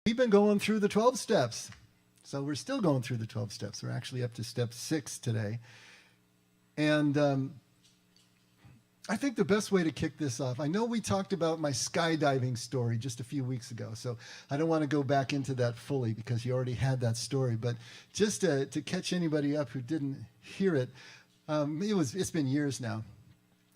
We've been going through the 12 steps. So we're still going through the 12 steps. We're actually up to step 6 today. And I think the best way to kick this off, I know we talked about my skydiving story just a few weeks ago, so I don't want to go back into that fully because you already had that story. But just to catch anybody up who didn't hear it, it's been years now.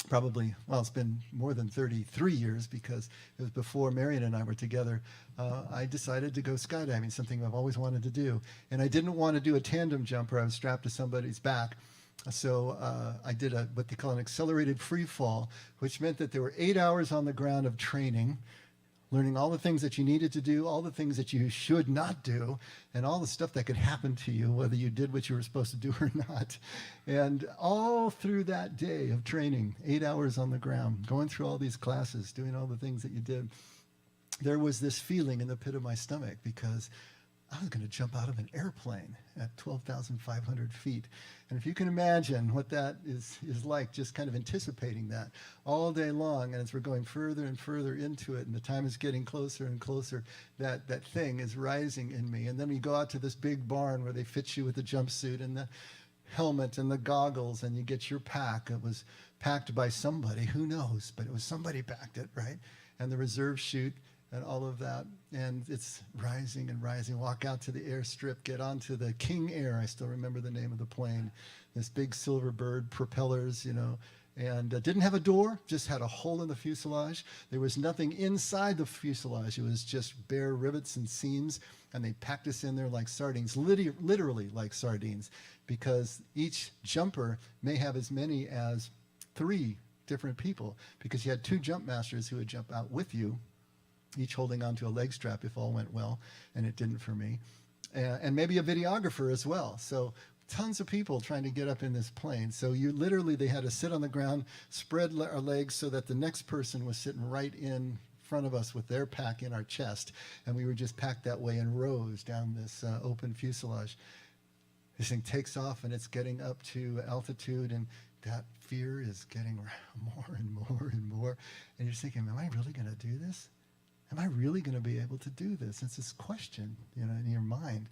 Probably, well, it's been more than 33 years because it was before Marion and I were together. I decided to go skydiving, something I've always wanted to do. And I didn't want to do a tandem jump where I was strapped to somebody's back. So I did what they call an accelerated free fall, which meant that there were 8 hours on the ground of training, learning all the things that you needed to do, all the things that you should not do, and all the stuff that could happen to you, whether you did what you were supposed to do or not. And all through that day of training, 8 hours on the ground, going through all these classes, doing all the things that you did, there was this feeling in the pit of my stomach because I was going to jump out of an airplane at 12,500 feet. And if you can imagine what that is like, just kind of anticipating that all day long, and as we're going further and further into it, and the time is getting closer and closer, that thing is rising in me. And then we go out to this big barn where they fit you with the jumpsuit and the helmet and the goggles, and you get your pack. It was packed by somebody, who knows, but it was somebody packed it, right? And the reserve chute and all of that, and it's rising and rising. Walk out to the airstrip, get onto the King Air. I still remember the name of the plane. This big silver bird, propellers, and didn't have a door, just had a hole in the fuselage. There was nothing inside the fuselage. It was just bare rivets and seams, and they packed us in there like sardines, literally like sardines, because each jumper may have as many as 3 different people, because you had 2 jumpmasters who would jump out with you, each holding onto a leg strap if all went well, and it didn't for me, and maybe a videographer as well. So tons of people trying to get up in this plane. So they had to sit on the ground, spread our legs so that the next person was sitting right in front of us with their pack in our chest, and we were just packed that way in rows down this open fuselage. This thing takes off, and it's getting up to altitude, and that fear is getting more and more and more, and you're thinking, am I really going to do this? Am I really going to be able to do this? It's this question, in your mind.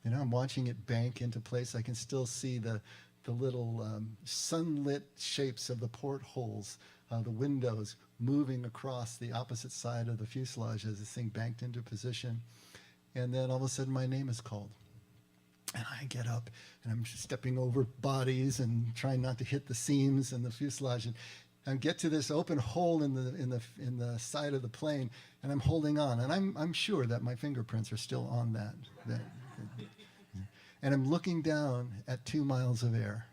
I'm watching it bank into place. I can still see the little sunlit shapes of the portholes, the windows moving across the opposite side of the fuselage as this thing banked into position. And then all of a sudden my name is called. And I get up, and I'm stepping over bodies and trying not to hit the seams and the fuselage, and get to this open hole in the side of the plane, and I'm holding on, and I'm sure that my fingerprints are still on that. And I'm looking down at 2 miles of air,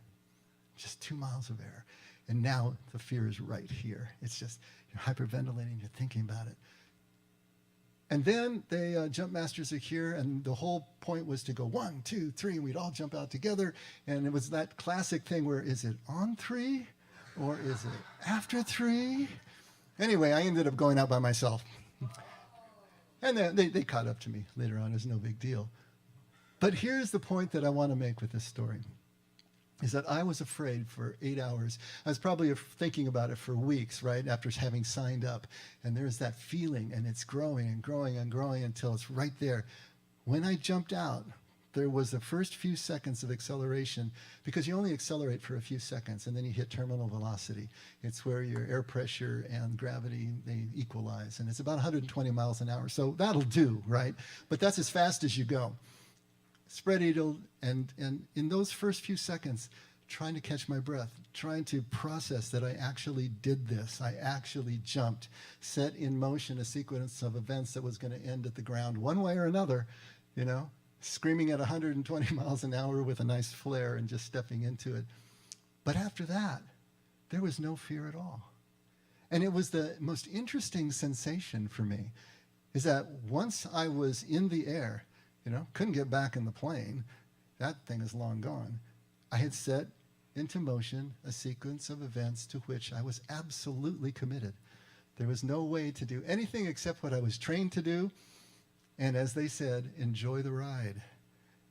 just 2 miles of air, and now the fear is right here. It's just you're hyperventilating, you're thinking about it. And then the jump masters are here, and the whole point was to go 1, 2, 3, and we'd all jump out together, and it was that classic thing where, is it on 3? Or is it after 3? Anyway, I ended up going out by myself. And they caught up to me later on. It was no big deal. But here's the point that I want to make with this story, is that I was afraid for 8 hours. I was probably thinking about it for weeks, right, after having signed up. And there's that feeling, and it's growing and growing and growing until it's right there. When I jumped out, there was the first few seconds of acceleration, because you only accelerate for a few seconds, and then you hit terminal velocity. It's where your air pressure and gravity, they equalize, and it's about 120 miles an hour. So that'll do, right? But that's as fast as you go. Spread eagle, and in those first few seconds, trying to catch my breath, trying to process that I actually did this. I actually jumped, set in motion a sequence of events that was going to end at the ground one way or another, screaming at 120 miles an hour with a nice flare and just stepping into it. But after that, there was no fear at all. And it was the most interesting sensation for me, is that once I was in the air, couldn't get back in the plane, that thing is long gone, I had set into motion a sequence of events to which I was absolutely committed. There was no way to do anything except what I was trained to do, and as they said, enjoy the ride.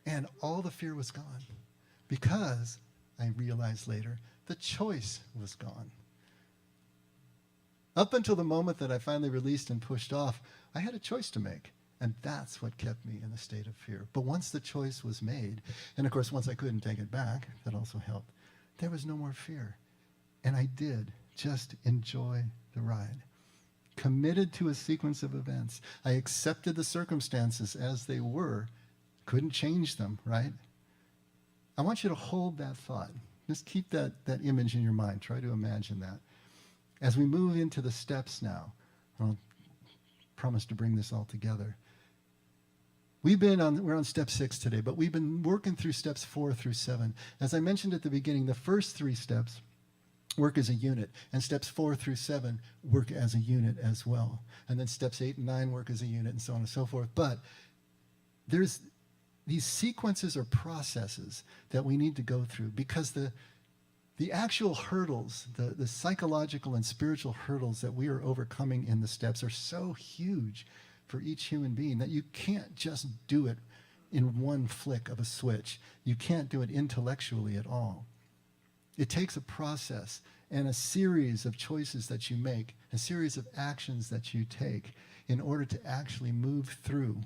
And all the fear was gone, because I realized later the choice was gone. Up until the moment that I finally released and pushed off, I had a choice to make. And that's what kept me in a state of fear. But once the choice was made, and of course, once I couldn't take it back, that also helped, there was no more fear. And I did just enjoy the ride. Committed to a sequence of events. I accepted the circumstances as they were. Couldn't change them, right? I want you to hold that thought. Just keep that image in your mind. Try to imagine that. As we move into the steps now, I'll promise to bring this all together. We're on step 6 today, but we've been working through steps 4 through 7. As I mentioned at the beginning, the first 3 steps work as a unit, and steps 4 through 7 work as a unit as well. And then steps 8 and 9 work as a unit, and so on and so forth. But there's these sequences or processes that we need to go through, because the actual hurdles, the psychological and spiritual hurdles that we are overcoming in the steps are so huge for each human being that you can't just do it in one flick of a switch. You can't do it intellectually at all. It takes a process and a series of choices that you make, a series of actions that you take in order to actually move through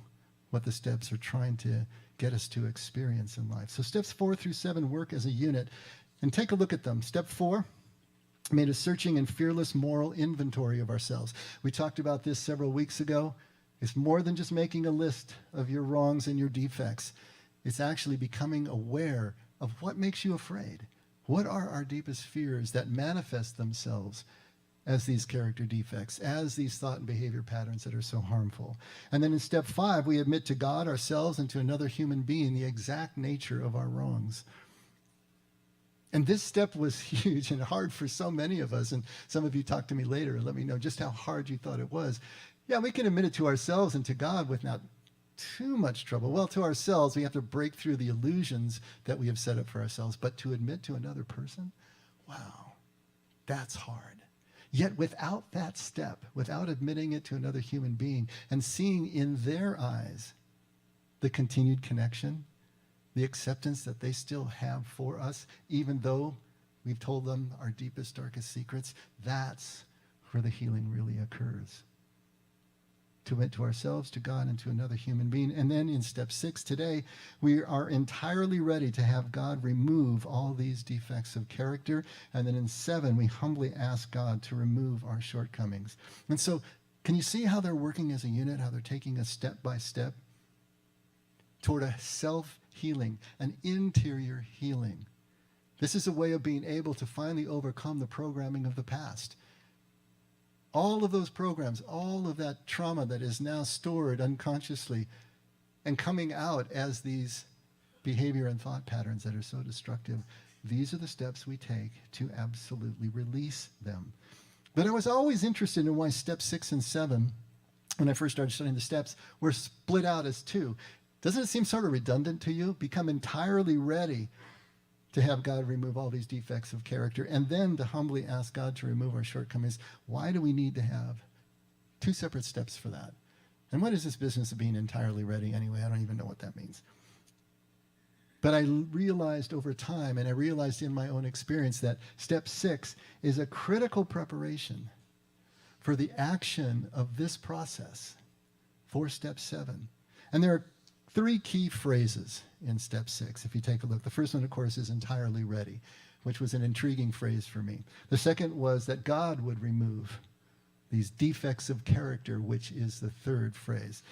what the steps are trying to get us to experience in life. So steps 4 through 7 work as a unit, and take a look at them. Step 4 made a searching and fearless moral inventory of ourselves. We talked about this several weeks ago. It's more than just making a list of your wrongs and your defects. It's actually becoming aware of what makes you afraid. What are our deepest fears that manifest themselves as these character defects, as these thought and behavior patterns that are so harmful? And then in step 5, we admit to God, ourselves, and to another human being the exact nature of our wrongs. And this step was huge and hard for so many of us. And some of you talked to me later and let me know just how hard you thought it was. Yeah, we can admit it to ourselves and to God without too much trouble. Well, to ourselves, we have to break through the illusions that we have set up for ourselves. But to admit to another person, wow, that's hard. Yet without that step, without admitting it to another human being and seeing in their eyes the continued connection, the acceptance that they still have for us, even though we've told them our deepest, darkest secrets, that's where the healing really occurs. To admit to ourselves, to God, and to another human being. And then in step 6 today, we are entirely ready to have God remove all these defects of character. And then in 7, we humbly ask God to remove our shortcomings. And so, can you see how they're working as a unit, how they're taking us step by step toward a self-healing, an interior healing? This is a way of being able to finally overcome the programming of the past. All of those programs, all of that trauma that is now stored unconsciously and coming out as these behavior and thought patterns that are so destructive, these are the steps we take to absolutely release them. But I was always interested in why step 6 and 7, when I first started studying the steps, were split out as 2. Doesn't it seem sort of redundant to you? Become entirely ready to have God remove all these defects of character, and then to humbly ask God to remove our shortcomings. Why do we need to have 2 separate steps for that? And what is this business of being entirely ready anyway? I don't even know what that means. But I realized over time, and I realized in my own experience, that step 6 is a critical preparation for the action of this process for step 7. And there are 3 key phrases in step 6, if you take a look. The first one, of course, is entirely ready, which was an intriguing phrase for me. The second was that God would remove these defects of character, which is the 3rd phrase.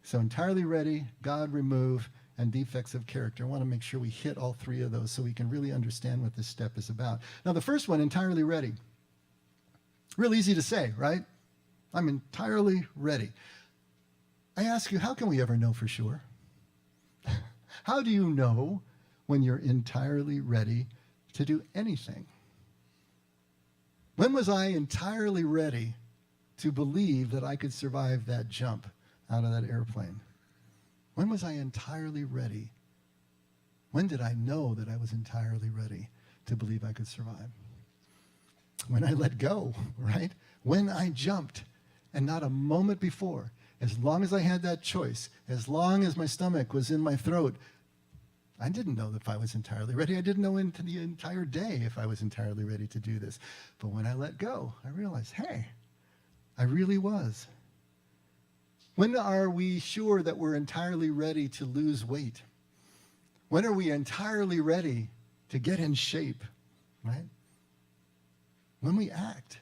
So entirely ready, God remove, and defects of character. I want to make sure we hit all 3 of those so we can really understand what this step is about. Now, the first one, entirely ready. Real easy to say, right? I'm entirely ready. I ask you, how can we ever know for sure? How do you know when you're entirely ready to do anything? When was I entirely ready to believe that I could survive that jump out of that airplane? When was I entirely ready? When did I know that I was entirely ready to believe I could survive? When I let go, right? When I jumped, and not a moment before. As long as I had that choice, as long as my stomach was in my throat, I didn't know if I was entirely ready. I didn't know into the entire day if I was entirely ready to do this. But when I let go, I realized, hey, I really was. When are we sure that we're entirely ready to lose weight? When are we entirely ready to get in shape, right? When we act.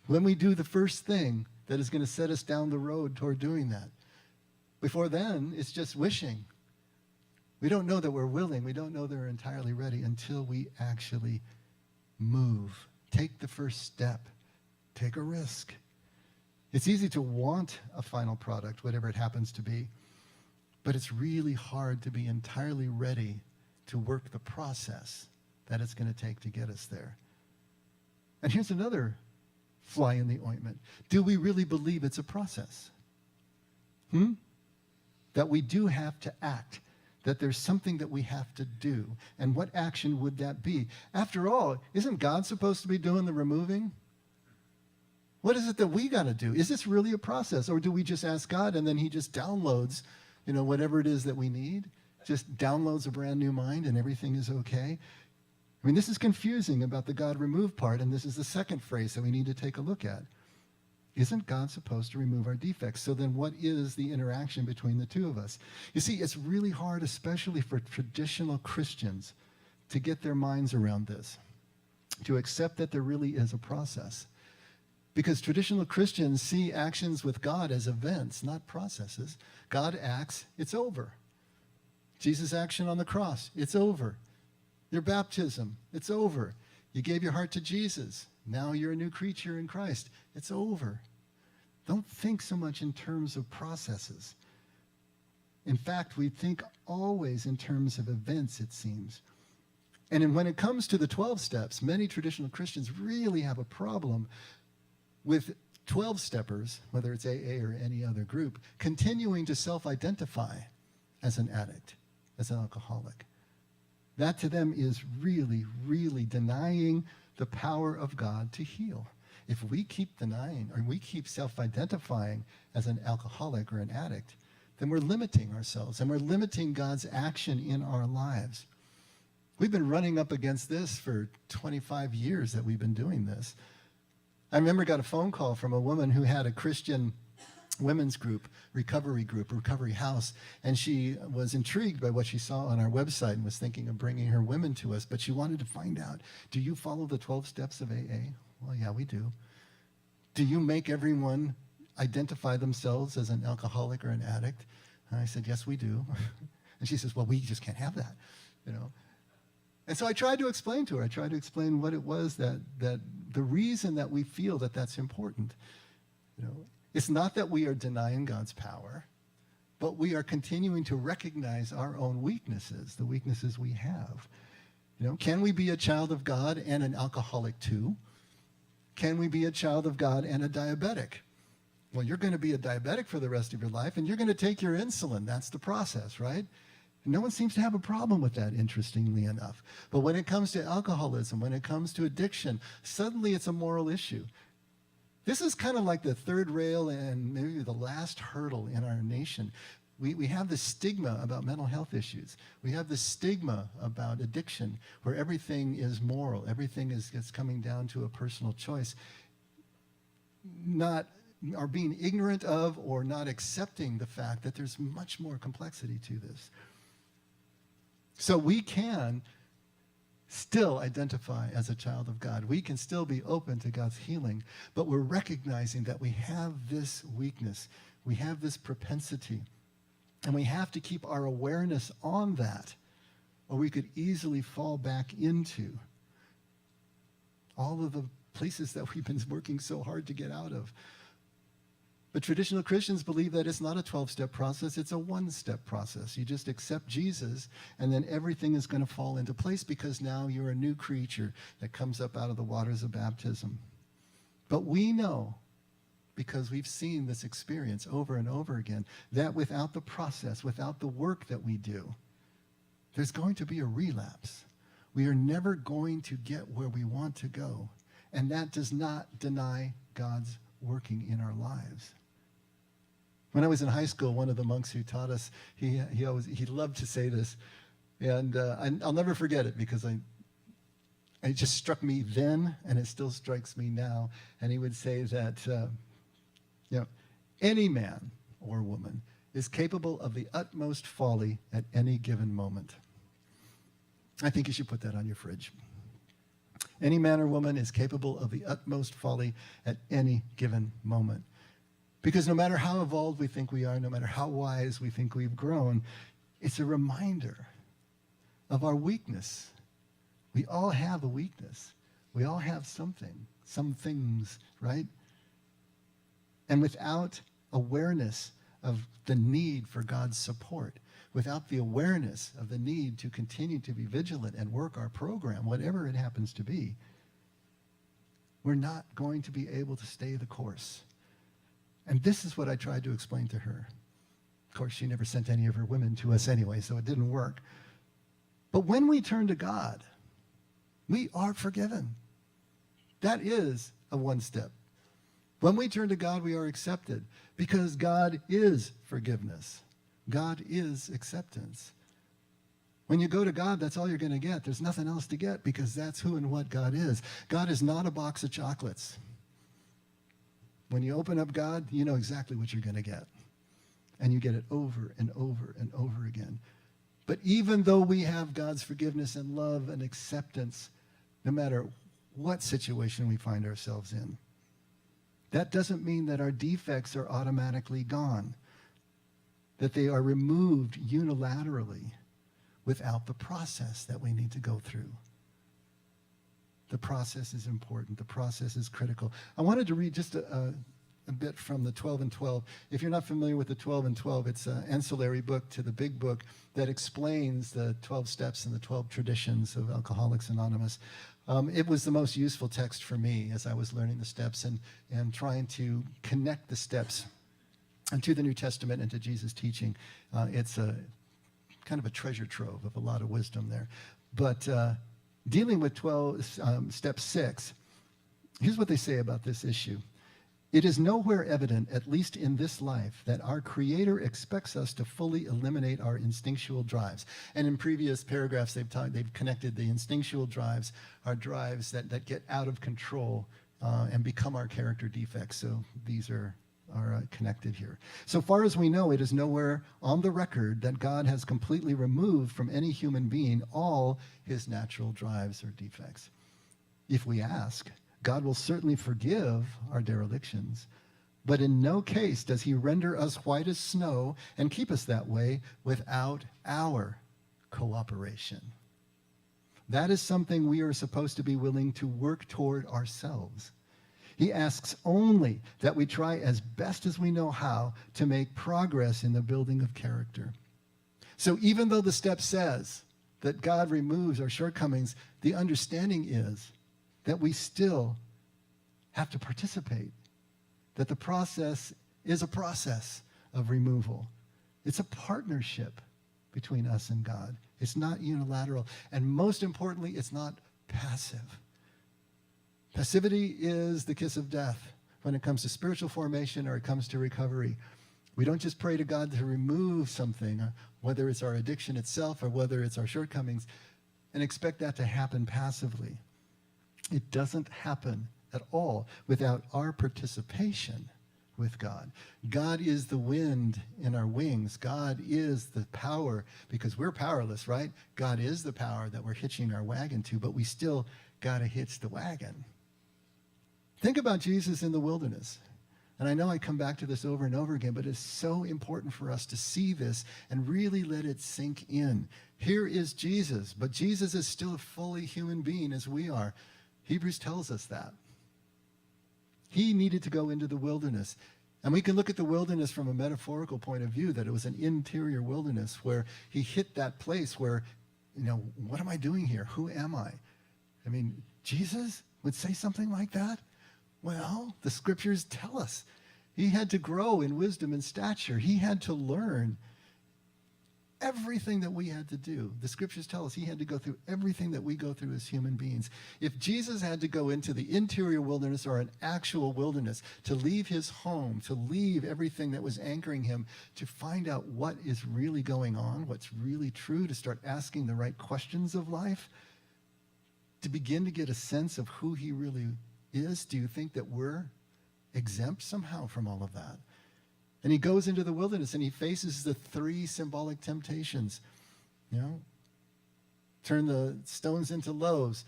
When we do the first thing that is going to set us down the road toward doing that. Before then, it's just wishing. We don't know that we're willing. We don't know that we're entirely ready until we actually move. Take the first step. Take a risk. It's easy to want a final product, whatever it happens to be, but it's really hard to be entirely ready to work the process that it's going to take to get us there. And here's another fly in the ointment. Do we really believe it's a process? That we do have to act, that there's something that we have to do. And what action would that be? After all, isn't God supposed to be doing the removing? What is it that we got to do? Is this really a process? Or do we just ask God and then he just downloads, whatever it is that we need? Just downloads a brand new mind and everything is okay? I mean, this is confusing about the God remove part, and this is the second phrase that we need to take a look at. Isn't God supposed to remove our defects? So then what is the interaction between the two of us? You see, it's really hard, especially for traditional Christians, to get their minds around this, to accept that there really is a process. Because traditional Christians see actions with God as events, not processes. God acts, it's over. Jesus' action on the cross, it's over. Your baptism, it's over. You gave your heart to Jesus. Now you're a new creature in Christ. It's over. Don't think so much in terms of processes. In fact, we think always in terms of events, it seems. And when it comes to the 12 steps, many traditional Christians really have a problem with 12-steppers, whether it's AA or any other group, continuing to self-identify as an addict, as an alcoholic. That to them is really, really denying the power of God to heal. If we keep denying or we keep self-identifying as an alcoholic or an addict, then we're limiting ourselves and we're limiting God's action in our lives. We've been running up against this for 25 years that we've been doing this. I remember I got a phone call from a woman who had a Christian women's recovery house, and she was intrigued by what she saw on our website and was thinking of bringing her women to us, but she wanted to find out, do you follow the 12 steps of AA? Well, yeah, we do. Do you make everyone identify themselves as an alcoholic or an addict? And I said, yes, we do. And she says, well, we just can't have that, And so I tried to explain to her, what it was that the reason that we feel that that's important, It's not that we are denying God's power, but we are continuing to recognize our own weaknesses, the weaknesses we have. Can we be a child of God and an alcoholic too? Can we be a child of God and a diabetic? Well, you're going to be a diabetic for the rest of your life, and you're going to take your insulin. That's the process, right? No one seems to have a problem with that, interestingly enough. But when it comes to alcoholism, when it comes to addiction, suddenly it's a moral issue. This is kind of like the third rail and maybe the last hurdle in our nation. We have this stigma about mental health issues. We have this stigma about addiction where everything is moral. Everything is coming down to a personal choice. Are being ignorant of or not accepting the fact that there's much more complexity to this. So we can still identify as a child of God. We can still be open to God's healing, but we're recognizing that we have this weakness. We have this propensity, and we have to keep our awareness on that, or we could easily fall back into all of the places that we've been working so hard to get out of. But traditional Christians believe that it's not a 12-step process, it's a one-step process. You just accept Jesus, and then everything is going to fall into place because now you're a new creature that comes up out of the waters of baptism. But we know, because we've seen this experience over and over again, that without the process, without the work that we do, there's going to be a relapse. We are never going to get where we want to go. And that does not deny God's working in our lives. When I was in high school, one of the monks who taught us, he loved to say this, and I'll never forget it because it just struck me then, and it still strikes me now. And he would say that, any man or woman is capable of the utmost folly at any given moment. I think you should put that on your fridge. Any man or woman is capable of the utmost folly at any given moment. Because no matter how evolved we think we are, no matter how wise we think we've grown, it's a reminder of our weakness. We all have a weakness. We all have something, some things, right? And without awareness of the need for God's support, without the awareness of the need to continue to be vigilant and work our program, whatever it happens to be, we're not going to be able to stay the course. And this is what I tried to explain to her. Of course, she never sent any of her women to us anyway, so it didn't work. But when we turn to God, we are forgiven. That is a one step. When we turn to God, we are accepted because God is forgiveness. God is acceptance. When you go to God, that's all you're going to get. There's nothing else to get because that's who and what God is. God is not a box of chocolates. When you open up God, you know exactly what you're going to get. And you get it over and over and over again. But even though we have God's forgiveness and love and acceptance, no matter what situation we find ourselves in, that doesn't mean that our defects are automatically gone, that they are removed unilaterally without the process that we need to go through. The process is important. The process is critical. I wanted to read just a bit from the 12 and 12. If you're not familiar with the 12 and 12, it's an ancillary book to the big book that explains the 12 steps and the 12 traditions of Alcoholics Anonymous. It was the most useful text for me as I was learning the steps and trying to connect the steps to the New Testament and to Jesus' teaching. It's a kind of a treasure trove of a lot of wisdom there. But dealing with step 6, here's what they say about this issue. It is nowhere evident, at least in this life, that our Creator expects us to fully eliminate our instinctual drives. And in previous paragraphs, they've connected the instinctual drives, our drives that get out of control and become our character defects. So these are connected here. So far as we know, it is nowhere on the record that God has completely removed from any human being all his natural drives or defects. If we ask, God will certainly forgive our derelictions, but in no case does he render us white as snow and keep us that way without our cooperation. That is something we are supposed to be willing to work toward ourselves. He asks only that we try as best as we know how to make progress in the building of character. So even though the step says that God removes our shortcomings, the understanding is that we still have to participate, that the process is a process of removal. It's a partnership between us and God. It's not unilateral. And most importantly, it's not passive. Passivity is the kiss of death when it comes to spiritual formation or it comes to recovery. We don't just pray to God to remove something, whether it's our addiction itself or whether it's our shortcomings, and expect that to happen passively. It doesn't happen at all without our participation with God. God is the wind in our wings. God is the power, because we're powerless, right? God is the power that we're hitching our wagon to, but we still got to hitch the wagon. Think about Jesus in the wilderness. And I know I come back to this over and over again, but it's so important for us to see this and really let it sink in. Here is Jesus, but Jesus is still a fully human being as we are. Hebrews tells us that. He needed to go into the wilderness. And we can look at the wilderness from a metaphorical point of view, that it was an interior wilderness where he hit that place where, what am I doing here? Who am I? I mean, Jesus would say something like that? Well, the scriptures tell us he had to grow in wisdom and stature. He had to learn everything that we had to do. The scriptures tell us he had to go through everything that we go through as human beings. If Jesus had to go into the interior wilderness or an actual wilderness, to leave his home, to leave everything that was anchoring him, to find out what is really going on, what's really true, to start asking the right questions of life, to begin to get a sense of who he really is, do you think that we're exempt somehow from all of that? And he goes into the wilderness and he faces the 3 symbolic temptations. You know, turn the stones into loaves,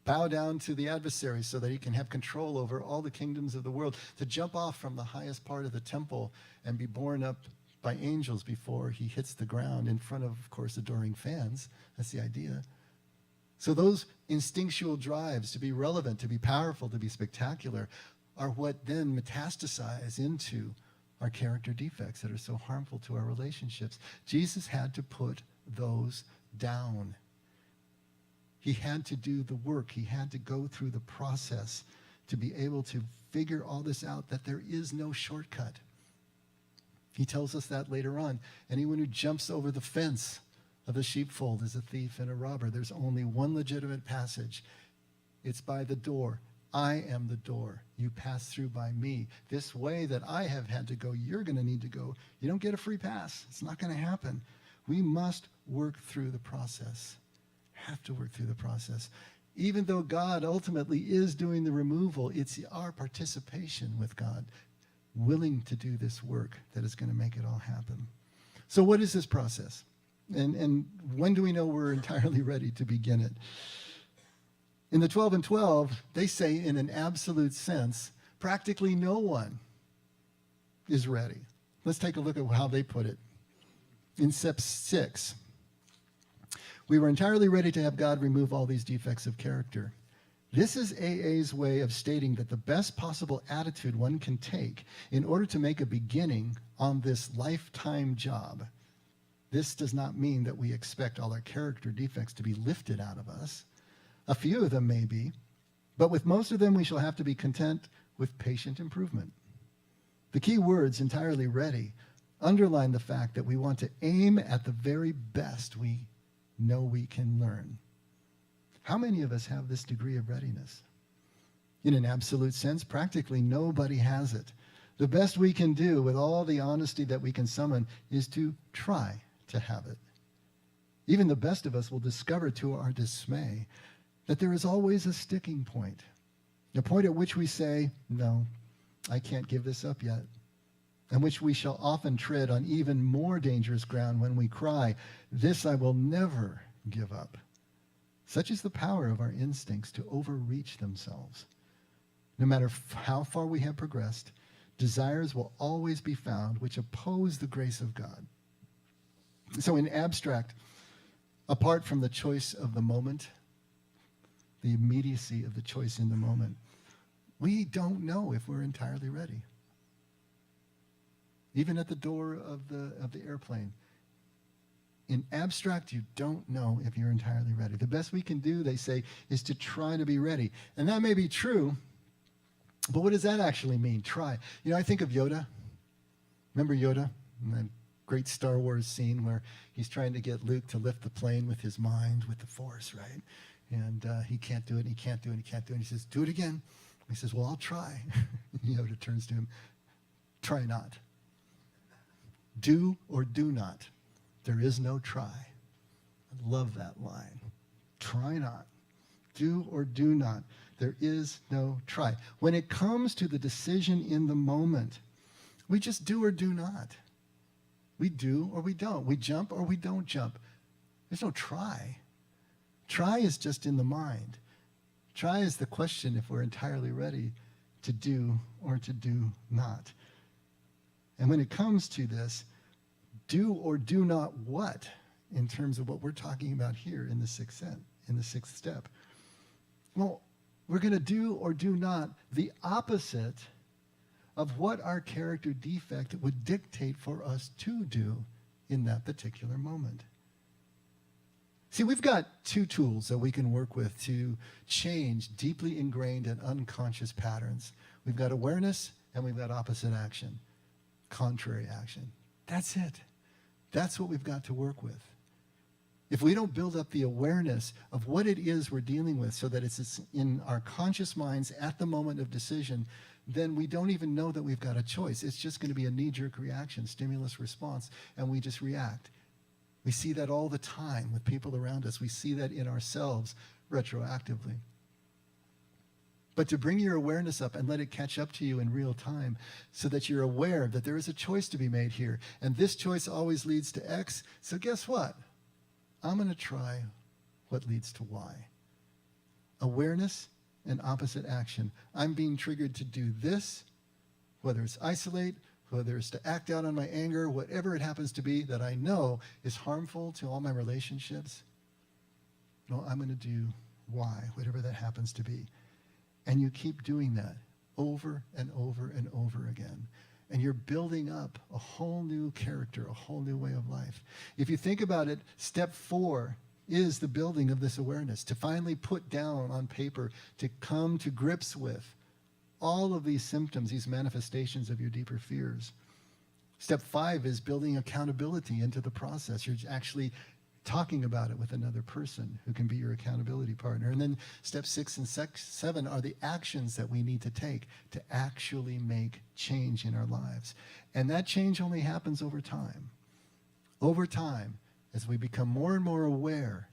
bow down to the adversary so that he can have control over all the kingdoms of the world, to jump off from the highest part of the temple and be borne up by angels before he hits the ground in front of course, adoring fans. That's the idea. So those instinctual drives to be relevant, to be powerful, to be spectacular are what then metastasize into our character defects that are so harmful to our relationships. Jesus had to put those down. He had to do the work. He had to go through the process to be able to figure all this out, that there is no shortcut. He tells us that later on. Anyone who jumps over the fence of the sheepfold is a thief and a robber. There's only one legitimate passage. It's by the door. I am the door. You pass through by me. This way that I have had to go, you're going to need to go. You don't get a free pass. It's not going to happen. We must work through the process. Have to work through the process. Even though God ultimately is doing the removal, it's our participation with God, willing to do this work, that is going to make it all happen. So what is this process? And when do we know we're entirely ready to begin it? In the 12 and 12, they say in an absolute sense, practically no one is ready. Let's take a look at how they put it. In step 6, we were entirely ready to have God remove all these defects of character. This is AA's way of stating that the best possible attitude one can take in order to make a beginning on this lifetime job. This does not mean that we expect all our character defects to be lifted out of us. A few of them may be, but with most of them we shall have to be content with patient improvement. The key words, entirely ready, underline the fact that we want to aim at the very best we know we can learn. How many of us have this degree of readiness? In an absolute sense, practically nobody has it. The best we can do with all the honesty that we can summon is to try to have it. Even the best of us will discover to our dismay that there is always a sticking point, a point at which we say, no, I can't give this up yet, and which we shall often tread on even more dangerous ground when we cry, this I will never give up. Such is the power of our instincts to overreach themselves. No matter how far we have progressed, desires will always be found which oppose the grace of God. So in abstract, apart from the choice of the moment, the immediacy of the choice in the moment, we don't know if we're entirely ready. Even at the door of the airplane, in abstract, you don't know if you're entirely ready. The best we can do, they say, is to try to be ready. And that may be true, but what does that actually mean, try? You know, I think of Yoda. Remember Yoda? In that great Star Wars scene where he's trying to get Luke to lift the plane with his mind, with the Force, right? And he can't do it, and he can't do it, and he can't do it. And he says, do it again. He says, well, I'll try. Yoda turns to him, try not. Do or do not. There is no try. I love that line. Try not. Do or do not. There is no try. When it comes to the decision in the moment, we just do or do not. We do or we don't. We jump or we don't jump. There's no try. Try is just in the mind. Try is the question if we're entirely ready to do or to do not. And when it comes to this, do or do not what in terms of what we're talking about here in the sixth step? Well, we're going to do or do not the opposite of what our character defect would dictate for us to do in that particular moment. See, we've got 2 tools that we can work with to change deeply ingrained and unconscious patterns. We've got awareness and we've got opposite action, contrary action. That's it. That's what we've got to work with. If we don't build up the awareness of what it is we're dealing with so that it's in our conscious minds at the moment of decision, then we don't even know that we've got a choice. It's just going to be a knee-jerk reaction, stimulus response, and we just react. We see that all the time with people around us. We see that in ourselves retroactively. but to bring your awareness up and let it catch up to you in real time so that you're aware that there is a choice to be made here. And this choice always leads to X. So guess what? I'm going to try what leads to Y. Awareness and opposite action. I'm being triggered to do this, whether it's isolate, whether it's to act out on my anger, whatever it happens to be that I know is harmful to all my relationships. No, I'm going to do Y, whatever that happens to be. And you keep doing that over and over and over again. And you're building up a whole new character, a whole new way of life. If you think about it, step 4 is the building of this awareness, to finally put down on paper, to come to grips with all of these symptoms, these manifestations of your deeper fears. Step 5 is building accountability into the process. You're actually talking about it with another person who can be your accountability partner. And then step 6 and 7 are the actions that we need to take to actually make change in our lives. And that change only happens over time. Over time, as we become more and more aware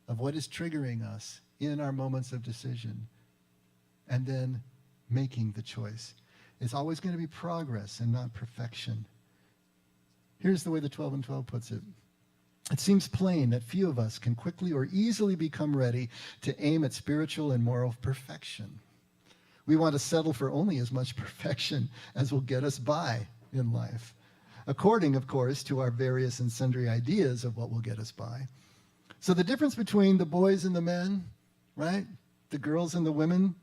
of what is triggering us in our moments of decision, and then making the choice. It's always going to be progress and not perfection. Here's the way the 12 and 12 puts it. It seems plain that few of us can quickly or easily become ready to aim at spiritual and moral perfection. We want to settle for only as much perfection as will get us by in life, according, of course, to our various and sundry ideas of what will get us by. So the difference between the boys and the men, right, the girls and the women,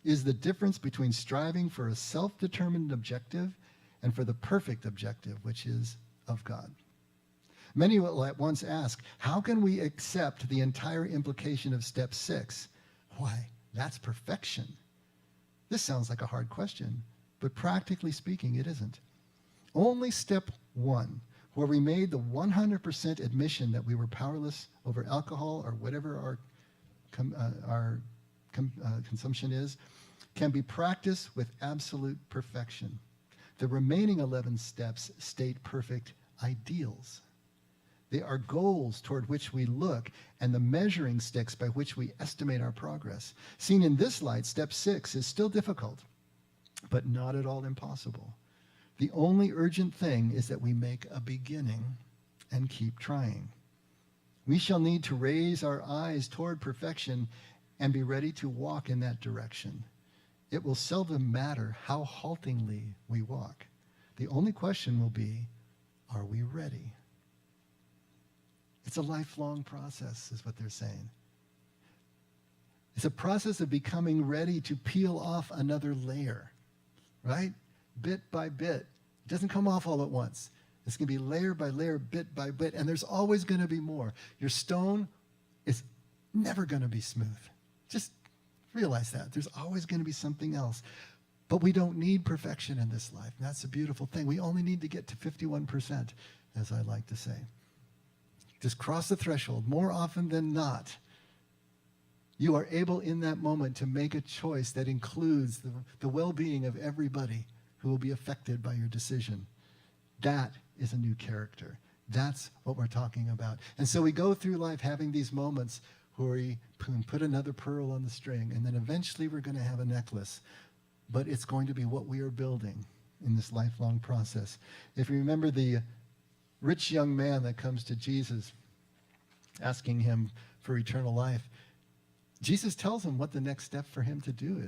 is the difference between striving for a self-determined objective and for the perfect objective, which is of God. Many will at once ask, how can we accept the entire implication of step 6? Why, that's perfection. This sounds like a hard question, but practically speaking, it isn't. Only step 1, where we made the 100% admission that we were powerless over alcohol or whatever our consumption is, can be practiced with absolute perfection. The remaining 11 steps state perfect ideals. They are goals toward which we look and the measuring sticks by which we estimate our progress. Seen in this light, step 6 is still difficult, but not at all impossible. The only urgent thing is that we make a beginning and keep trying. We shall need to raise our eyes toward perfection and be ready to walk in that direction. It will seldom matter how haltingly we walk. The only question will be, are we ready? It's a lifelong process, is what they're saying. It's a process of becoming ready to peel off another layer, right? Bit by bit. It doesn't come off all at once. It's going to be layer by layer, bit by bit, and there's always going to be more. Your stone is never going to be smooth. Just realize that. There's always going to be something else. But we don't need perfection in this life. And that's a beautiful thing. We only need to get to 51%, as I like to say. Just cross the threshold. More often than not, you are able in that moment to make a choice that includes the well-being of everybody who will be affected by your decision. That is a new character. That's what we're talking about. And so we go through life having these moments where we put another pearl on the string, and then eventually we're going to have a necklace. But it's going to be what we are building in this lifelong process. If you remember the rich young man that comes to Jesus asking him for eternal life, Jesus tells him what the next step for him to do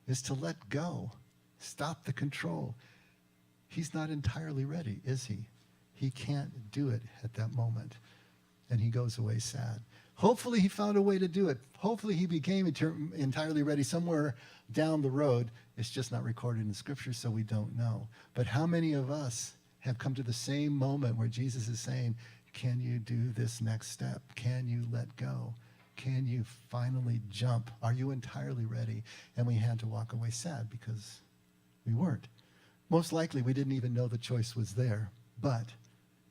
is to let go, stop the control. He's not entirely ready, is he? He can't do it at that moment. And he goes away sad. Hopefully he found a way to do it. Hopefully he became entirely ready somewhere down the road. It's just not recorded in Scripture, so we don't know. But how many of us have come to the same moment where Jesus is saying, can you do this next step? Can you let go? Can you finally jump? Are you entirely ready? And we had to walk away sad because we weren't. Most likely we didn't even know the choice was there. But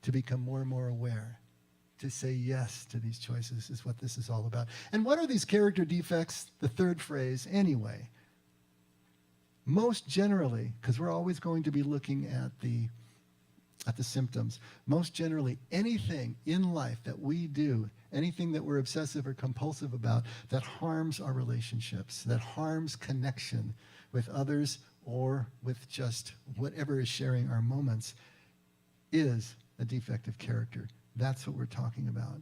to become more and more aware, to say yes to these choices is what this is all about. And what are these character defects? The third phrase, anyway. Most generally, because we're always going to be looking at the at the symptoms. Most generally, anything in life that we do, anything that we're obsessive or compulsive about that harms our relationships, that harms connection with others or with just whatever is sharing our moments, is a defective character. That's what we're talking about.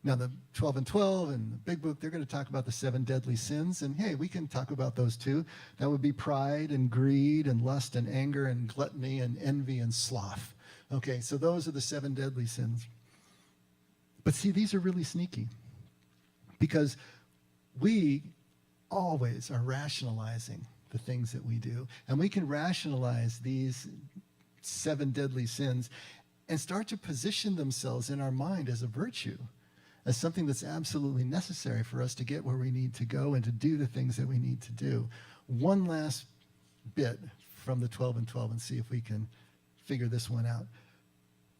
Now, the 12 and 12 and the big book, they're going to talk about the 7 deadly sins. And hey, we can talk about those too. That would be pride and greed and lust and anger and gluttony and envy and sloth. Okay, so those are the 7 deadly sins. But see, these are really sneaky because we always are rationalizing the things that we do. And we can rationalize these 7 deadly sins and start to position themselves in our mind as a virtue, as something that's absolutely necessary for us to get where we need to go and to do the things that we need to do. One last bit from the 12 and 12 and see if we can figure this one out.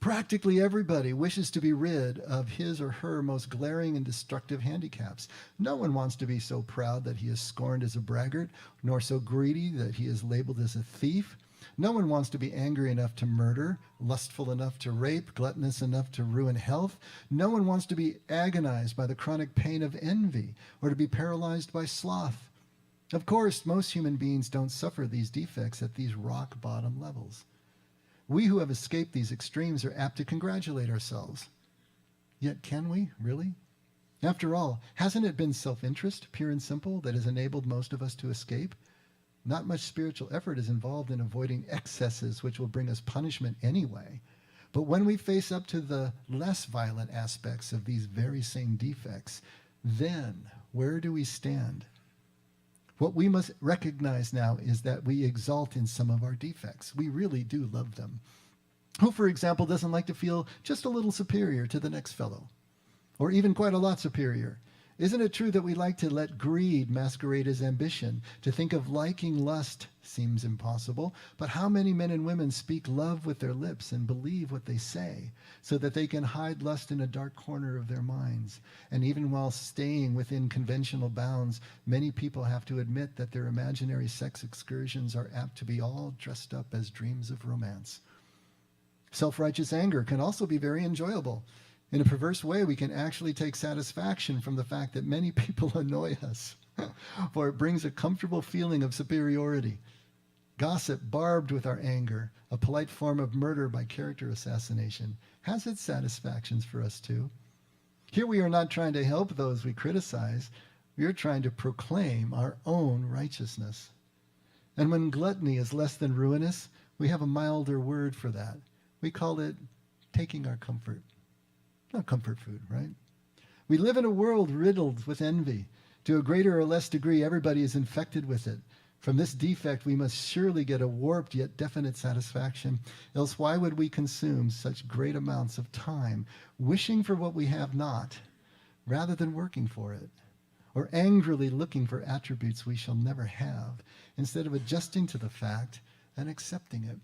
Practically everybody wishes to be rid of his or her most glaring and destructive handicaps. No one wants to be so proud that he is scorned as a braggart, nor so greedy that he is labeled as a thief. No one wants to be angry enough to murder, lustful enough to rape, gluttonous enough to ruin health. No one wants to be agonized by the chronic pain of envy or to be paralyzed by sloth. Of course, most human beings don't suffer these defects at these rock bottom levels. We who have escaped these extremes are apt to congratulate ourselves. Yet can we, really? After all, hasn't it been self-interest, pure and simple, that has enabled most of us to escape? Not much spiritual effort is involved in avoiding excesses which will bring us punishment anyway. But when we face up to the less violent aspects of these very same defects, then where do we stand? What we must recognize now is that we exalt in some of our defects. We really do love them. Who, for example, doesn't like to feel just a little superior to the next fellow? Or even quite a lot superior? Isn't it true that we like to let greed masquerade as ambition? To think of liking lust seems impossible, but how many men and women speak love with their lips and believe what they say, so that they can hide lust in a dark corner of their minds? And even while staying within conventional bounds, many people have to admit that their imaginary sex excursions are apt to be all dressed up as dreams of romance. Self-righteous anger can also be very enjoyable. In a perverse way, we can actually take satisfaction from the fact that many people annoy us, for it brings a comfortable feeling of superiority. Gossip, barbed with our anger, a polite form of murder by character assassination, has its satisfactions for us too. Here we are not trying to help those we criticize. We are trying to proclaim our own righteousness. And when gluttony is less than ruinous, we have a milder word for that. We call it taking our comfort. Not comfort food, right? We live in a world riddled with envy. To a greater or less degree, everybody is infected with it. From this defect, we must surely get a warped yet definite satisfaction. Else why would we consume such great amounts of time wishing for what we have not, rather than working for it? Or angrily looking for attributes we shall never have, instead of adjusting to the fact and accepting it?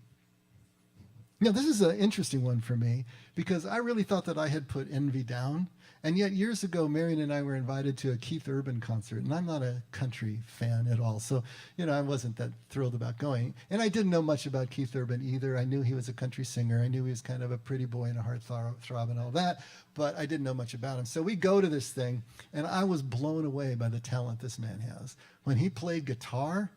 Now, this is an interesting one for me because I really thought that I had put envy down. And yet years ago, Marion and I were invited to a Keith Urban concert, and I'm not a country fan at all. So, I wasn't that thrilled about going. And I didn't know much about Keith Urban either. I knew he was a country singer. I knew he was kind of a pretty boy and a heartthrob and all that, but I didn't know much about him. So we go to this thing, and I was blown away by the talent this man has. When he played guitar,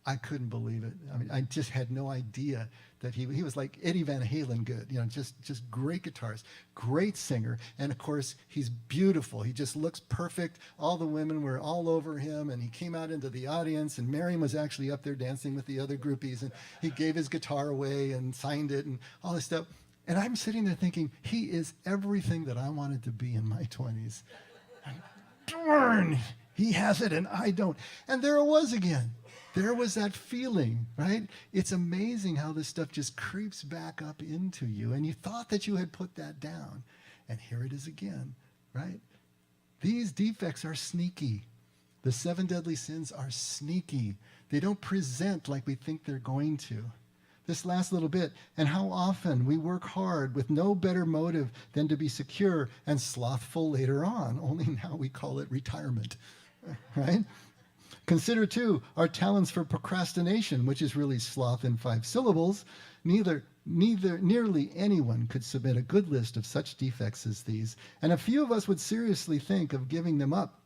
I couldn't believe it. I mean, I just had no idea that he was like Eddie Van Halen good, just great guitarist, great singer. And of course, he's beautiful. He just looks perfect. All the women were all over him, and he came out into the audience, and Marion was actually up there dancing with the other groupies, and he gave his guitar away and signed it and all this stuff. And I'm sitting there thinking, he is everything that I wanted to be in my 20s. Darn, he has it and I don't. And there it was again. There was that feeling, right? It's amazing how this stuff just creeps back up into you. And you thought that you had put that down. And here it is again, right? These defects are sneaky. The 7 deadly sins are sneaky. They don't present like we think they're going to. This last little bit, and how often we work hard with no better motive than to be secure and slothful later on. Only now we call it retirement, right? Consider, too, our talents for procrastination, which is really sloth in 5 syllables. Neither Nearly anyone could submit a good list of such defects as these, and a few of us would seriously think of giving them up,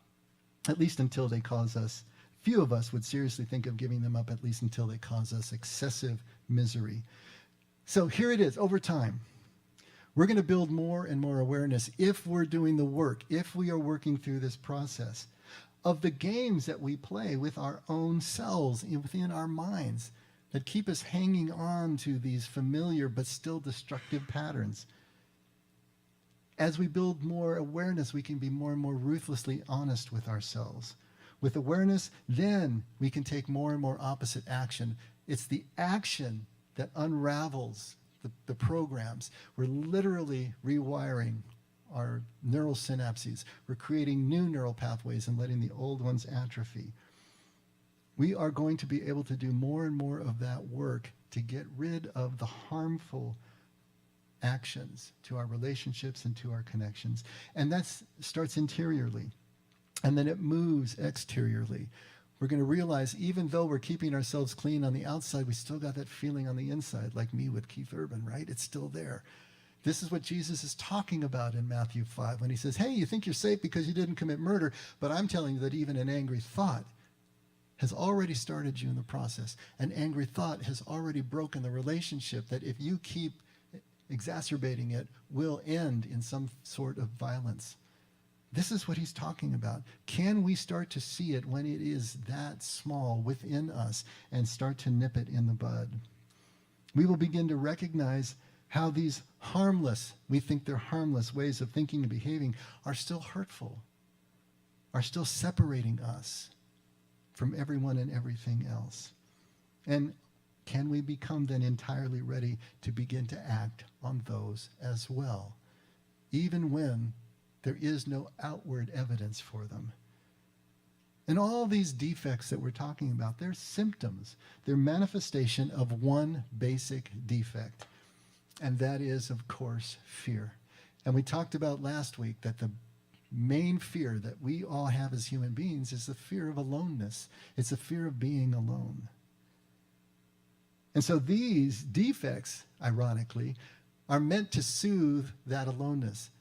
at least until they cause us. Few of us would seriously think of giving them up, at least until they cause us excessive misery. So here it is, over time. We're going to build more and more awareness if we're doing the work, if we are working through this process of the games that we play with our own selves within our minds that keep us hanging on to these familiar but still destructive patterns. As we build more awareness, we can be more and more ruthlessly honest with ourselves. With awareness, then we can take more and more opposite action. It's the action that unravels the programs. We're literally rewiring our neural synapses. We're creating new neural pathways and letting the old ones atrophy. We are going to be able to do more and more of that work to get rid of the harmful actions to our relationships and to our connections. And that starts interiorly, and then it moves exteriorly. We're going to realize even though we're keeping ourselves clean on the outside, we still got that feeling on the inside, like me with Keith Urban, right? It's still there. This is what Jesus is talking about in Matthew 5 when he says, hey, you think you're safe because you didn't commit murder, but I'm telling you that even an angry thought has already started you in the process. An angry thought has already broken the relationship that if you keep exacerbating it will end in some sort of violence. This is what he's talking about. Can we start to see it when it is that small within us and start to nip it in the bud? We will begin to recognize how these harmless, we think they're harmless ways of thinking and behaving are still hurtful, are still separating us from everyone and everything else. And can we become then entirely ready to begin to act on those as well, even when there is no outward evidence for them? And all these defects that we're talking about, they're symptoms. They're manifestation of one basic defect, and that is, of course, fear. And we talked about last week that the main fear that we all have as human beings is the fear of aloneness. It's the fear of being alone. And so these defects, ironically, are meant to soothe that aloneness,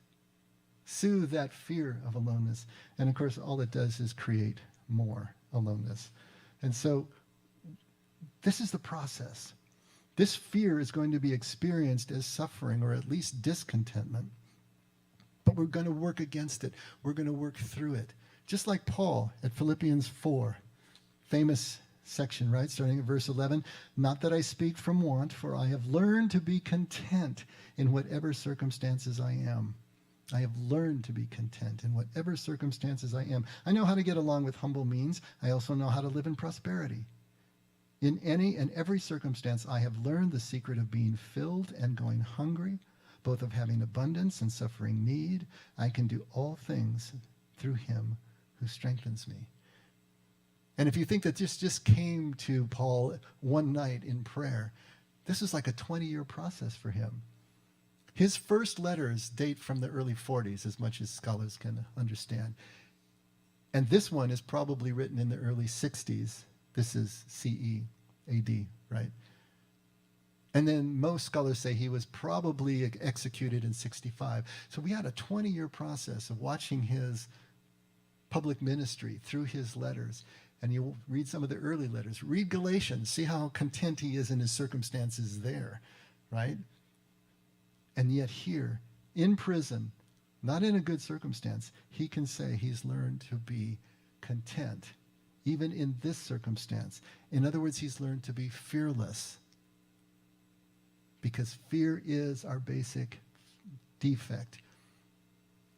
soothe that fear of aloneness. And of course, all it does is create more aloneness. And so this is the process. This fear is going to be experienced as suffering, or at least discontentment. But we're going to work against it. We're going to work through it. Just like Paul at Philippians 4, famous section, right? Starting at verse 11. Not that I speak from want, for I have learned to be content in whatever circumstances I am. I have learned to be content in whatever circumstances I am. I know how to get along with humble means. I also know how to live in prosperity. In any and every circumstance, I have learned the secret of being filled and going hungry, both of having abundance and suffering need. I can do all things through him who strengthens me. And if you think that this just came to Paul one night in prayer, this is like a 20-year process for him. His first letters date from the early 40s, as much as scholars can understand. And this one is probably written in the early 60s. This is CE, AD, right? And then most scholars say he was probably executed in 65. So we had a 20-year process of watching his public ministry through his letters. And you read some of the early letters. Read Galatians. See how content he is in his circumstances there, right? And yet here, in prison, not in a good circumstance, he can say he's learned to be content, even in this circumstance. In other words, he's learned to be fearless, because fear is our basic defect.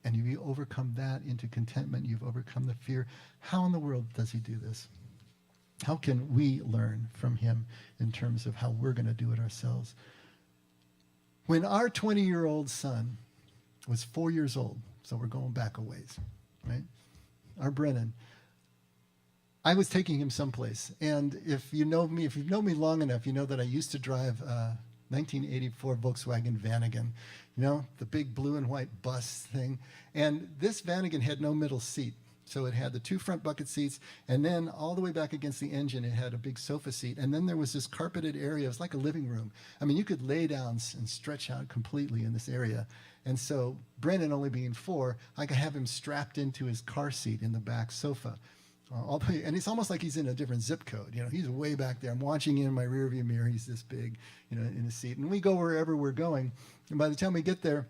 And if you overcome that into contentment, you've overcome the fear. How in the world does he do this? How can we learn from him in terms of how we're going to do it ourselves? When our 20-year-old son was 4 years old, so we're going back a ways, right? Our Brennan, I was taking him someplace. And if you've known me long enough, you know that I used to drive 1984 Volkswagen Vanagon, you know, the big blue and white bus thing. And this Vanagon had no middle seat. So it had the two front bucket seats, and then all the way back against the engine, it had a big sofa seat. And then there was this carpeted area. It was like a living room. I mean, you could lay down and stretch out completely in this area. And so Brennan only being 4, I could have him strapped into his car seat in the back sofa. All the way, and it's almost like he's in a different zip code. You know, he's way back there. I'm watching in my rearview mirror. He's this big, you know, in his seat. And we go wherever we're going. And by the time we get there,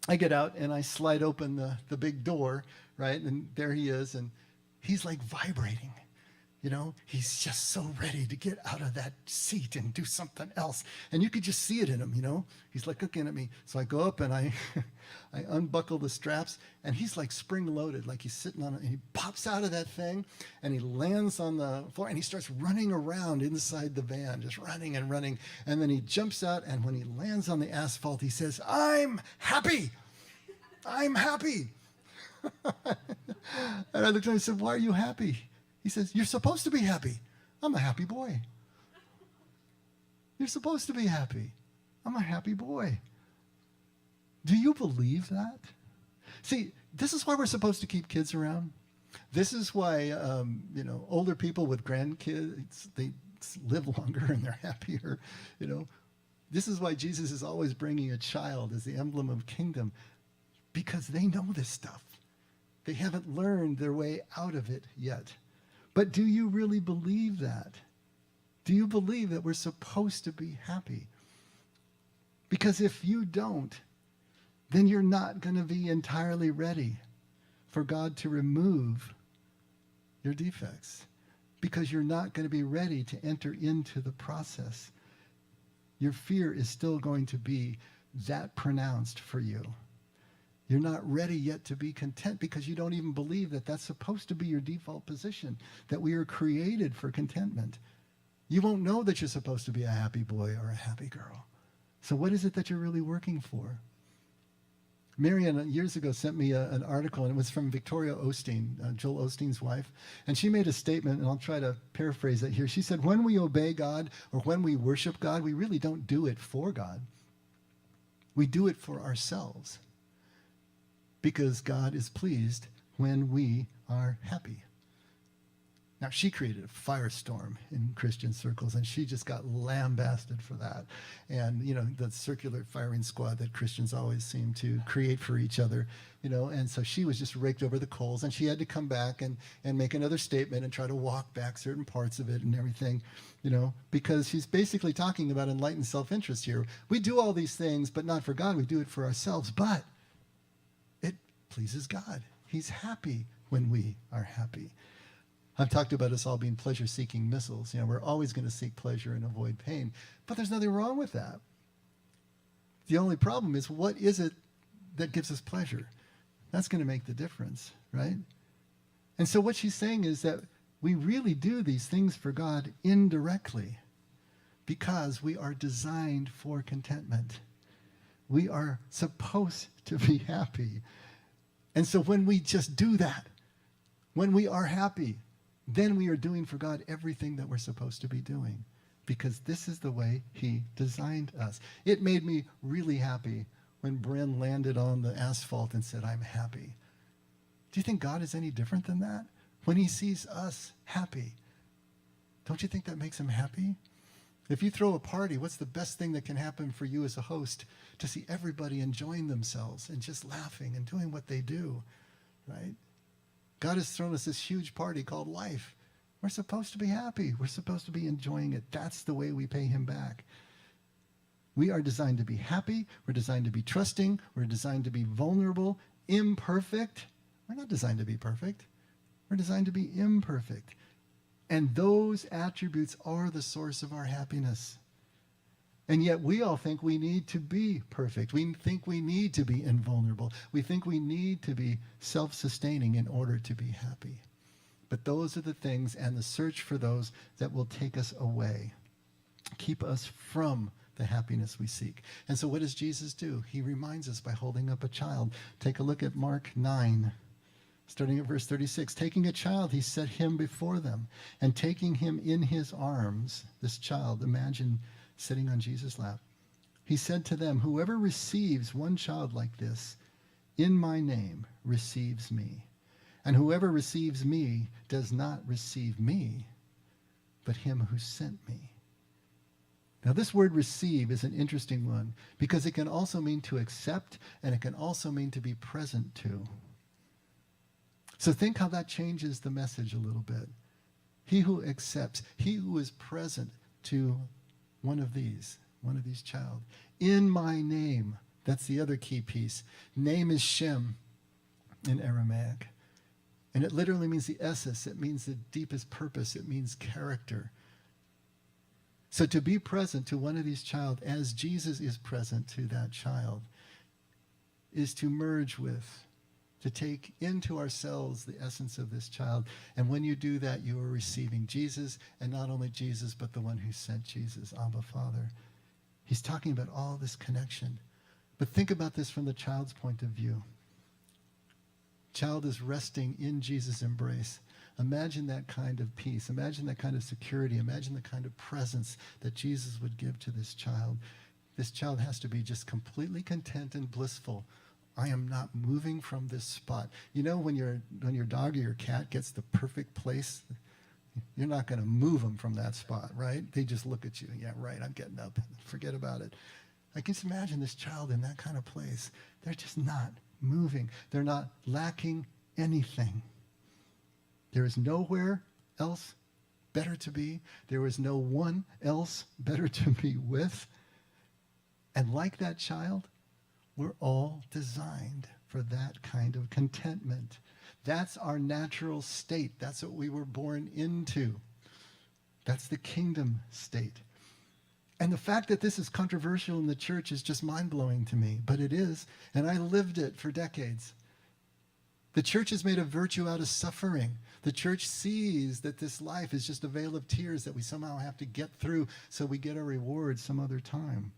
I get out and I slide open the big door, right? And there he is. And he's like vibrating. You know, he's just so ready to get out of that seat and do something else. And you could just see it in him, you know. He's like looking at me. So I go up and I unbuckle the straps, and he's like spring-loaded, like he's sitting on it. And he pops out of that thing, and he lands on the floor, and he starts running around inside the van, just running and running. And then he jumps out, and when he lands on the asphalt, he says, "I'm happy. I'm happy." And I looked at him and said, "Why are you happy?" He says, "You're supposed to be happy. I'm a happy boy. You're supposed to be happy. I'm a happy boy." Do you believe that? See, this is why we're supposed to keep kids around. This is why, you know, older people with grandkids, they live longer and they're happier, you know. This is why Jesus is always bringing a child as the emblem of kingdom, because they know this stuff. They haven't learned their way out of it yet. But do you really believe that? Do you believe that we're supposed to be happy? Because if you don't, then you're not going to be entirely ready for God to remove your defects, because you're not going to be ready to enter into the process. Your fear is still going to be that pronounced for you. You're not ready yet to be content because you don't even believe that that's supposed to be your default position, that we are created for contentment. You won't know that you're supposed to be a happy boy or a happy girl. So what is it that you're really working for? Marianne years ago sent me an article, and it was from Victoria Osteen, Joel Osteen's wife. And she made a statement, and I'll try to paraphrase it here. She said, when we obey God or when we worship God, we really don't do it for God. We do it for ourselves, because God is pleased when we are happy. Now, she created a firestorm in Christian circles, and she just got lambasted for that. And, you know, the circular firing squad that Christians always seem to create for each other, you know, and so she was just raked over the coals, and she had to come back and make another statement and try to walk back certain parts of it and everything, you know, because she's basically talking about enlightened self-interest here. We do all these things, but not for God. We do it for ourselves, but it pleases God. He's happy when we are happy. I've talked about us all being pleasure-seeking missiles. You know, we're always going to seek pleasure and avoid pain. But there's nothing wrong with that. The only problem is, what is it that gives us pleasure? That's going to make the difference, right? And so what she's saying is that we really do these things for God indirectly because we are designed for contentment. We are supposed to be happy. And so when we just do that, when we are happy, then we are doing for God everything that we're supposed to be doing, because this is the way he designed us. It made me really happy when Bryn landed on the asphalt and said, "I'm happy." Do you think God is any different than that? When he sees us happy, don't you think that makes him happy? If you throw a party, what's the best thing that can happen for you as a host? To see everybody enjoying themselves and just laughing and doing what they do, right? God has thrown us this huge party called life. We're supposed to be happy. We're supposed to be enjoying it. That's the way we pay him back. We are designed to be happy. We're designed to be trusting. We're designed to be vulnerable, imperfect. We're not designed to be perfect. We're designed to be imperfect. And those attributes are the source of our happiness. And yet we all think we need to be perfect. We think we need to be invulnerable. We think we need to be self-sustaining in order to be happy. But those are the things and the search for those that will take us away, keep us from the happiness we seek. And so what does Jesus do? He reminds us by holding up a child. Take a look at Mark 9, starting at verse 36. Taking a child, he set him before them, and taking him in his arms, this child, imagine sitting on Jesus' lap, he said to them, "Whoever receives one child like this in my name receives me. And whoever receives me does not receive me, but him who sent me. Now, this word receive is an interesting one because it can also mean to accept, and it can also mean to be present to. So think how that changes the message a little bit. He who accepts, he who is present to one of these child. In my name, that's the other key piece. Name is Shem in Aramaic. And it literally means the essence. It means the deepest purpose. It means character. So to be present to one of these child as Jesus is present to that child is to merge with, to take into ourselves the essence of this child. And when you do that, you are receiving Jesus, and not only Jesus, but the one who sent Jesus, Abba, Father. He's talking about all this connection. But think about this from the child's point of view. Child is resting in Jesus' embrace. Imagine that kind of peace. Imagine that kind of security. Imagine the kind of presence that Jesus would give to this child. This child has to be just completely content and blissful. I am not moving from this spot. You know, when your dog or your cat gets the perfect place, you're not going to move them from that spot, right? They just look at you. Yeah, right, I'm getting up. Forget about it. I can just imagine this child in that kind of place. They're just not moving. They're not lacking anything. There is nowhere else better to be. There is no one else better to be with. And like that child, we're all designed for that kind of contentment. That's our natural state. That's what we were born into. That's the kingdom state. And the fact that this is controversial in the church is just mind-blowing to me, but it is, and I lived it for decades. The church has made a virtue out of suffering. The church sees that this life is just a vale of tears that we somehow have to get through so we get a reward some other time.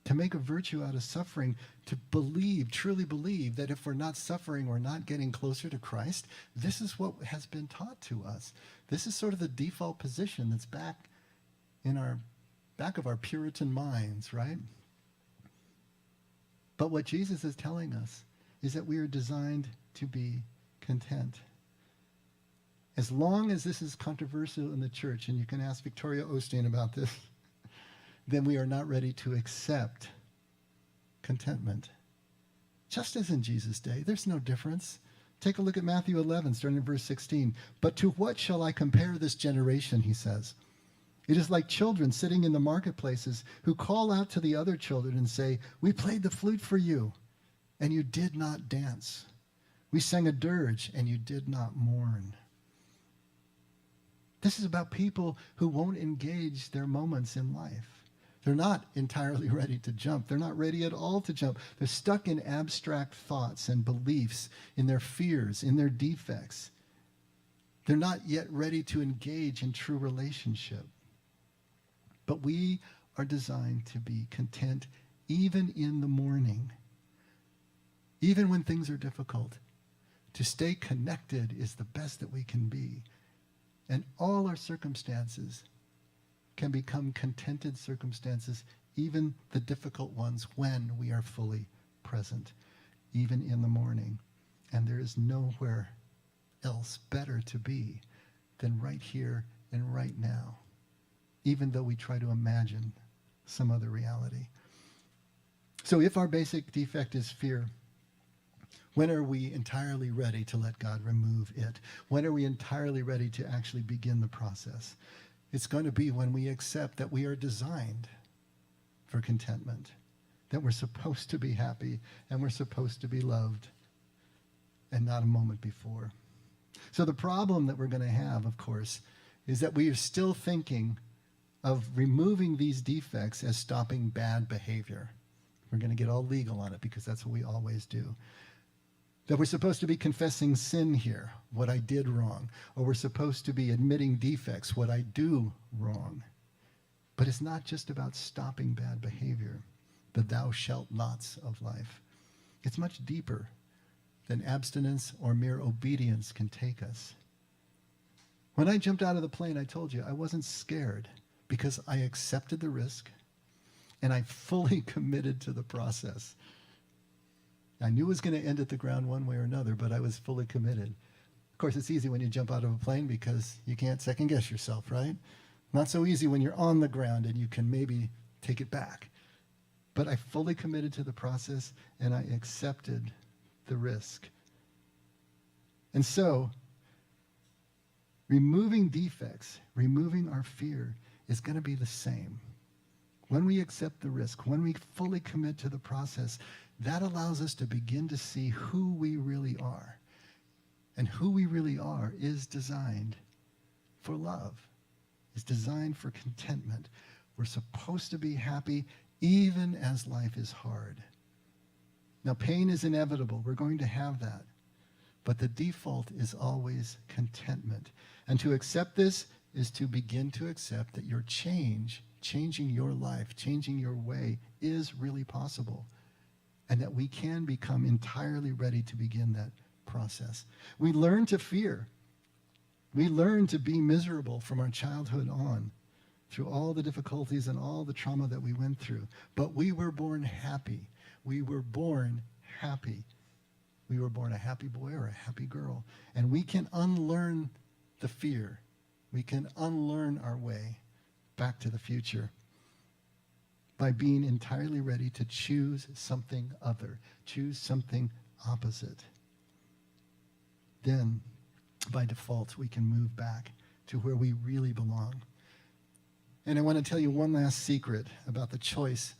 To make a virtue out of suffering, to believe, truly believe that if we're not suffering, we're not getting closer to Christ, this is what has been taught to us. This is sort of the default position that's back of our Puritan minds, right? But what Jesus is telling us is that we are designed to be content. As long as this is controversial in the church, and you can ask Victoria Osteen about this, then we are not ready to accept contentment. Just as in Jesus' day, there's no difference. Take a look at Matthew 11, starting in verse 16. But to what shall I compare this generation, he says? It is like children sitting in the marketplaces who call out to the other children and say, we played the flute for you, and you did not dance. We sang a dirge, and you did not mourn. This is about people who won't engage their moments in life. They're not entirely ready to jump. They're not ready at all to jump. They're stuck in abstract thoughts and beliefs, in their fears, in their defects. They're not yet ready to engage in true relationship. But we are designed to be content even in the morning, even when things are difficult. To stay connected is the best that we can be. And all our circumstances can become contented circumstances, even the difficult ones, when we are fully present, even in the morning. And there is nowhere else better to be than right here and right now, even though we try to imagine some other reality. So if our basic defect is fear, when are we entirely ready to let God remove it? When are we entirely ready to actually begin the process? It's going to be when we accept that we are designed for contentment, that we're supposed to be happy and we're supposed to be loved, and not a moment before. So the problem that we're going to have, of course, is that we are still thinking of removing these defects as stopping bad behavior. We're going to get all legal on it because that's what we always do. That we're supposed to be confessing sin here, what I did wrong, or we're supposed to be admitting defects, what I do wrong. But it's not just about stopping bad behavior, the thou shalt nots of life. It's much deeper than abstinence or mere obedience can take us. When I jumped out of the plane, I told you I wasn't scared because I accepted the risk and I fully committed to the process. I knew it was going to end at the ground one way or another, but I was fully committed. Of course, it's easy when you jump out of a plane because you can't second guess yourself, right? Not so easy when you're on the ground and you can maybe take it back. But I fully committed to the process and I accepted the risk. And so, removing defects, removing our fear is going to be the same. When we accept the risk, when we fully commit to the process, that allows us to begin to see who we really are. And who we really are is designed for love, is designed for contentment. We're supposed to be happy even as life is hard. Now, pain is inevitable. We're going to have that. But the default is always contentment. And to accept this is to begin to accept that your changing your life, changing your way is really possible. And that we can become entirely ready to begin that process. We learn to fear. We learn to be miserable from our childhood on, through all the difficulties and all the trauma that we went through. But we were born happy. We were born happy. We were born a happy boy or a happy girl. And we can unlearn the fear. We can unlearn our way back to the future by being entirely ready to choose something other, choose something opposite. Then, by default, we can move back to where we really belong. And I want to tell you one last secret about the choice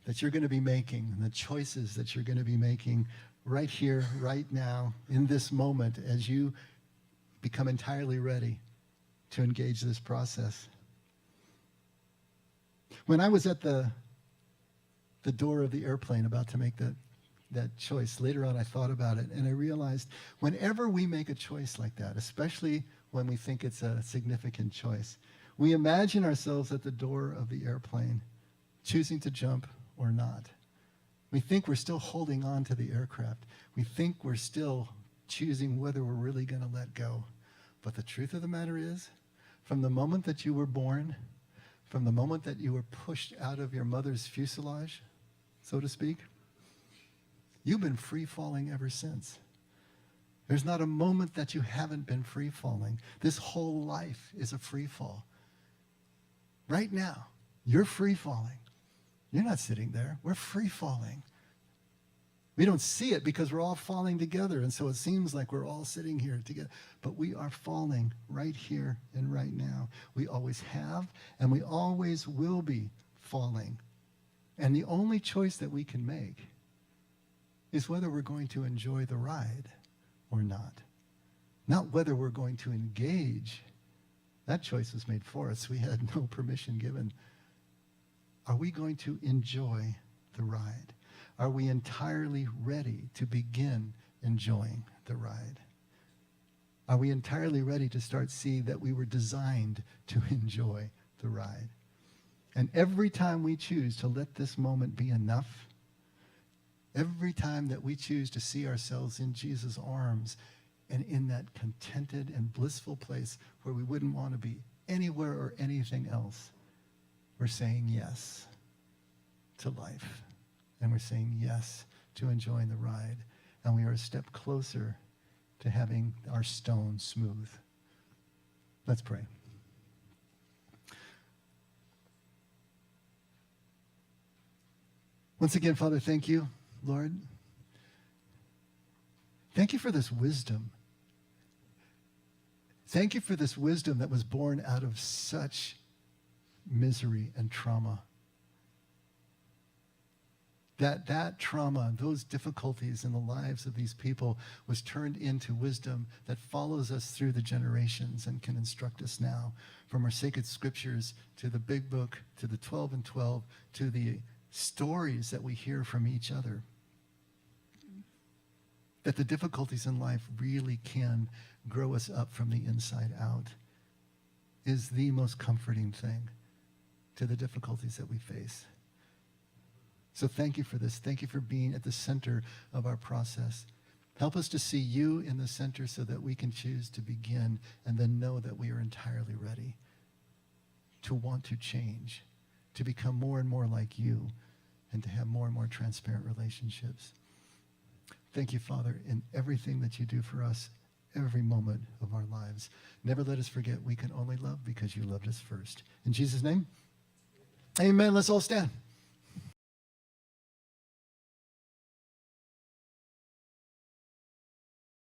that you're going to be making, and the choices that you're going to be making right here, right now, in this moment, as you become entirely ready to engage this process. When I was at the door of the airplane about to make that choice, later on I thought about it, and I realized whenever we make a choice like that, especially when we think it's a significant choice, we imagine ourselves at the door of the airplane, choosing to jump or not. We think we're still holding on to the aircraft. We think we're still choosing whether we're really going to let go. But the truth of the matter is, from the moment that you were born, from the moment that you were pushed out of your mother's fuselage, so to speak, you've been free falling ever since. There's not a moment that you haven't been free falling. This whole life is a free fall. Right now, you're free falling. You're not sitting there. We're free falling. We don't see it because we're all falling together, and so it seems like we're all sitting here together. But we are falling right here and right now. We always have, and we always will be falling. And the only choice that we can make is whether we're going to enjoy the ride or not. Not whether we're going to engage. That choice was made for us. We had no permission given. Are we going to enjoy the ride? Are we entirely ready to begin enjoying the ride? Are we entirely ready to start seeing that we were designed to enjoy the ride? And every time we choose to let this moment be enough, every time that we choose to see ourselves in Jesus' arms and in that contented and blissful place where we wouldn't want to be anywhere or anything else, we're saying yes to life. And we're saying yes to enjoying the ride. And we are a step closer to having our stone smooth. Let's pray. Once again, Father, thank you, Lord. Thank you for this wisdom. Thank you for this wisdom that was born out of such misery and trauma. That trauma, those difficulties in the lives of these people was turned into wisdom that follows us through the generations and can instruct us now, from our sacred scriptures to the big book, to the 12 and 12, to the stories that we hear from each other. That the difficulties in life really can grow us up from the inside out is the most comforting thing to the difficulties that we face. So thank you for this. Thank you for being at the center of our process. Help us to see you in the center so that we can choose to begin and then know that we are entirely ready to want to change, to become more and more like you, and to have more and more transparent relationships. Thank you, Father, in everything that you do for us, every moment of our lives. Never let us forget we can only love because you loved us first. In Jesus' name, amen. Let's all stand.